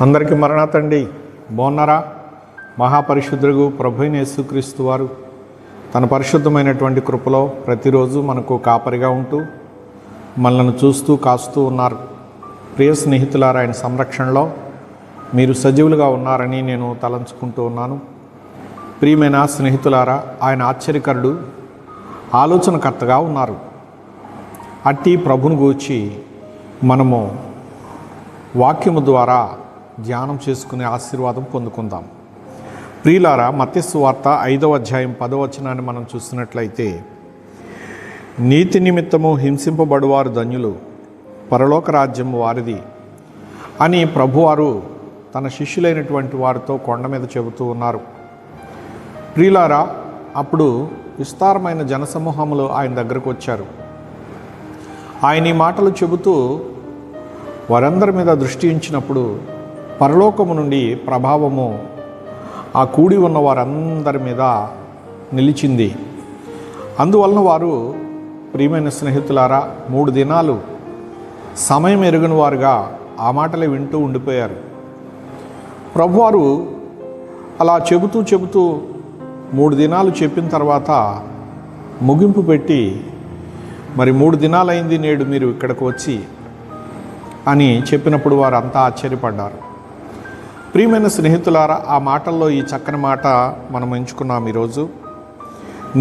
అందరికీ మరణాతండి. బాగున్నారా? మహాపరిశుద్ధుడు ప్రభువైన యేసుక్రీస్తు వారు తన పరిశుద్ధమైనటువంటి కృపలో ప్రతిరోజు మనకు కాపరిగా ఉంటూ మనల్ని చూస్తూ కాస్తూ ఉన్నారు. ప్రియ స్నేహితులారా, ఆయన సంరక్షణలో మీరు సజీవులుగా ఉన్నారని నేను తలంచుకుంటూ ఉన్నాను. ప్రియమైన స్నేహితులారా, ఆయన ఆశ్చర్యకరుడు, ఆలోచనకర్తగా ఉన్నారు. అట్టి ప్రభుని గూర్చి మనము వాక్యము ద్వారా ధ్యానం చేసుకునే ఆశీర్వాదం పొందుకుందాం. ప్రియులారా, మత్తయి సువార్త 5వ అధ్యాయం 10వ వచనాన్ని మనం చూస్తున్నట్లయితే, నీతి నిమిత్తము హింసింపబడువారు ధన్యులు, పరలోక రాజ్యం వారిది అని ప్రభువారు తన శిష్యులైనటువంటి వారితో కొండ మీద చెబుతూ ఉన్నారు. ప్రియులారా, అప్పుడు విస్తారమైన జనసమూహములు ఆయన దగ్గరకు వచ్చారు. ఆయన ఈ మాటలు చెబుతూ వారందరి మీద దృష్టి ఉంచినప్పుడు పరలోకము నుండి ప్రభావము ఆ కూడి ఉన్న వారందరి మీద నిలిచింది. అందువలన వారు, ప్రియమైన స్నేహితులారా, 3 దినాలు సమయం ఎరుగని వారుగా ఆ మాటలే వింటూ ఉండిపోయారు. ప్రభువారు అలా చెబుతూ 3 దినాలు చెప్పిన తర్వాత ముగింపు పెట్టి, మరి 3 దినాలైంది, నేడు మీరు ఇక్కడికి వచ్చి అని చెప్పినప్పుడు వారు అంతా ఆశ్చర్యపడ్డారు. ప్రియమైన స్నేహితులారా, ఆ మాటల్లో ఈ చక్కని మాట మనం ఎంచుకున్నాం ఈరోజు.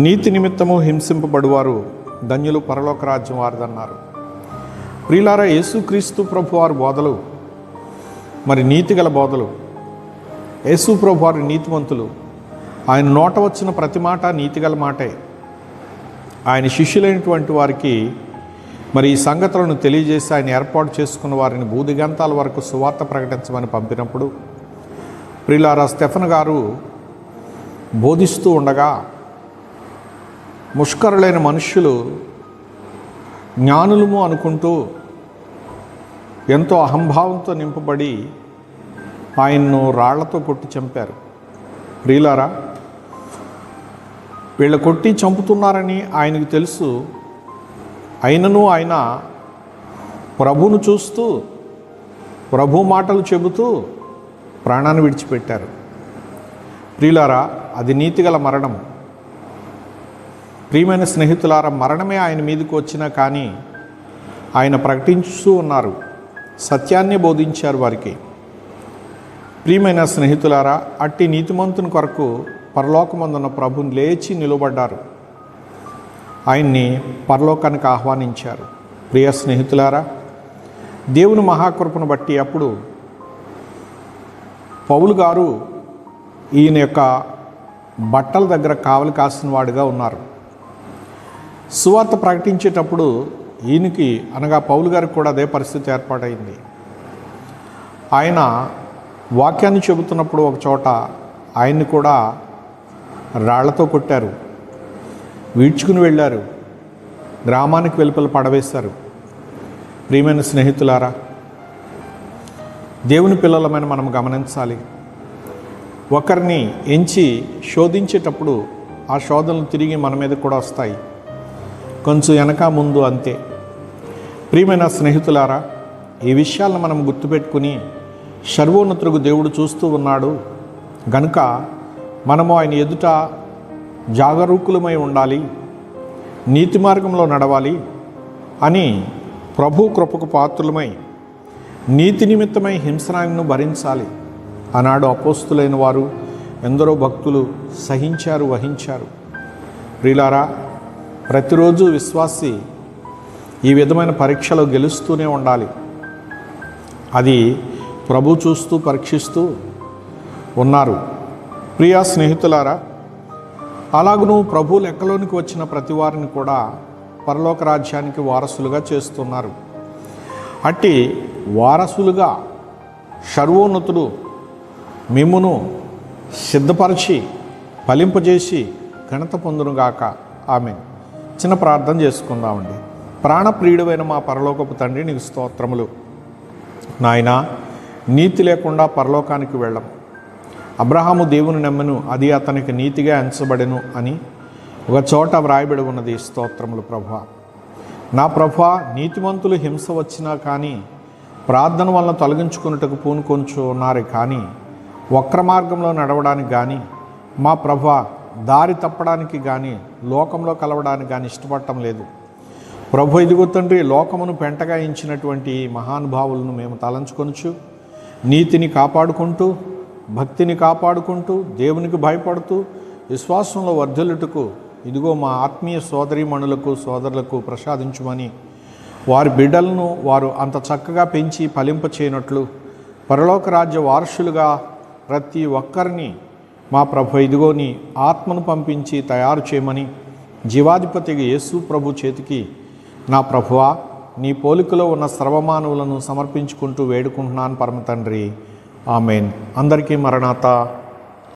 నీతి నిమిత్తము హింసింపబడువారు ధన్యులు, పరలోక రాజ్యం వారిదన్నారు. ప్రియులారా, యేసుక్రీస్తు ప్రభు వారి బోధలు మరి నీతిగల బోధలు. యేసు ప్రభు వారి నీతివంతులు. ఆయన నోట వచ్చిన ప్రతి మాట నీతిగల మాటే. ఆయన శిష్యులైనటువంటి వారికి మరి ఈ సంగతులను తెలియజేసి ఆయన ఏర్పాటు చేసుకున్న వారిని భూదిగంతాల వరకు సువార్త ప్రకటించమని పంపినప్పుడు, ప్రియులారా, స్టెఫెన్ గారు బోధిస్తూ ఉండగా ముష్కరులైన మనుష్యులు జ్ఞానులము అనుకుంటూ ఎంతో అహంభావంతో నింపబడి ఆయన్ను రాళ్లతో కొట్టి చంపారు. ప్రియులారా, వీళ్ళ కొట్టి చంపుతున్నారని ఆయనకు తెలుసు. అయినను ఆయన ప్రభువును చూస్తూ ప్రభు మాటలు చెబుతూ ప్రాణాన్ని విడిచిపెట్టారు. ప్రియులారా, అది నీతిగల మరణం. ప్రియమైన స్నేహితులారా, మరణమే ఆయన మీదకి వచ్చినా కానీ ఆయన ప్రకటించుతూ ఉన్నారు, సత్యాన్ని బోధించారు వారికి. ప్రియమైన స్నేహితులారా, అట్టి నీతిమంతుని కొరకు పరలోకమందున్న ప్రభుని లేచి నిలబడ్డారు. ఆయన్ని పరలోకానికి ఆహ్వానించారు. ప్రియ స్నేహితులారా, దేవుని మహాకృపను బట్టి అప్పుడు పౌలు గారు ఈయన యొక్క బట్టల దగ్గర కావలి కాసిన వాడిగా ఉన్నారు. సువార్త ప్రకటించేటప్పుడు ఈయనకి, అనగా పౌలు గారికి కూడా అదే పరిస్థితి ఏర్పాటైంది. ఆయన వాక్యాన్ని చెబుతున్నప్పుడు ఒక చోట ఆయన్ని కూడా రాళ్లతో కొట్టారు, వీడ్చుకుని వెళ్ళారు, గ్రామానికి వెలుపల పడవేశారు. ప్రియమైన స్నేహితులారా, దేవుని పిల్లలమైన మనం గమనించాలి. ఒకరిని ఎంచి శోధించేటప్పుడు ఆ శోధనలు తిరిగి మన మీద కూడా వస్తాయి, కొంచెం వెనక ముందు అంతే. ప్రియమైన స్నేహితులారా, ఈ విషయాలను మనం గుర్తుపెట్టుకుని సర్వోన్నతుడు దేవుడు చూస్తూ ఉన్నాడు గనుక మనము ఆయన ఎదుట జాగరూకులమై ఉండాలి, నీతి మార్గంలో నడవాలి అని ప్రభు కృపకు పాత్రులమై నీతి నిమిత్తమై హింసను భరించాలి. ఆనాడు అపోస్తులైన వారు, ఎందరో భక్తులు సహించారు, వహించారు. ప్రియులారా, ప్రతిరోజు విశ్వాసి ఈ విధమైన పరీక్షలో గెలుస్తూనే ఉండాలి. అది ప్రభు చూస్తూ పరీక్షిస్తూ ఉన్నారు. ప్రియా స్నేహితులారా, అలాగూ ప్రభు లెక్కలోనికి వచ్చిన ప్రతి వారిని కూడా పరలోక రాజ్యానికి వారసులుగా చేస్తున్నారు. అట్టి వారసులుగా సర్వోన్నతుడు మిమ్మును సిద్ధపరిచి ఫలింపజేసి ఘనత పొందునుగాక. ఆమేన్. చిన్న ప్రార్థన చేసుకుందామండి. ప్రాణప్రియుడైన మా పరలోకపు తండ్రి, నీకు స్తోత్రములు. నాయనా, నీతి లేకుండా పరలోకానికి వెళ్ళం. అబ్రహాము దేవుని నమ్మెను, అది అతనికి నీతిగా ఎంచబడెను అని ఒక చోట వ్రాయబడి ఉన్నది. స్తోత్రములు ప్రభువా. నా ప్రభువా, నీతిమంతులు హింస వచ్చినా కానీ ప్రార్థన వలన తొలగించుకున్నట్టుకు పూనుకొంచు ఉన్నారు, కానీ వక్ర మార్గంలో నడవడానికి కానీ మా ప్రభువా దారి తప్పడానికి కానీ లోకంలో కలవడానికి కానీ ఇష్టపడటం లేదు. ప్రభు, ఇదిగో తండ్రి, లోకమును పెంటగా ఎంచినటువంటి మహానుభావులను మేము తలంచుకొనుచు నీతిని కాపాడుకుంటూ, భక్తిని కాపాడుకుంటూ, దేవునికి భయపడుతూ విశ్వాసంలో వర్ధిల్లుటకు ఇదిగో మా ఆత్మీయ సోదరీమణులకు సోదరులకు ప్రసాదించుమని, వారి బిడ్డలను వారు అంత చక్కగా పెంచి ఫలింపచేయనట్లు పరలోక రాజ్య వారసులుగా ప్రతి ఒక్కరిని మా ప్రభు ఇదిగో నీ ఆత్మను పంపించి తయారు చేయమని జీవాధిపతిగా యేసు ప్రభు చేతికి నా ప్రభువా నీ పోలికలో ఉన్న సర్వమానవులను సమర్పించుకుంటూ వేడుకుంటున్నాను పరమ తండ్రి. ఆమెన్. అందరికీ మరణాత.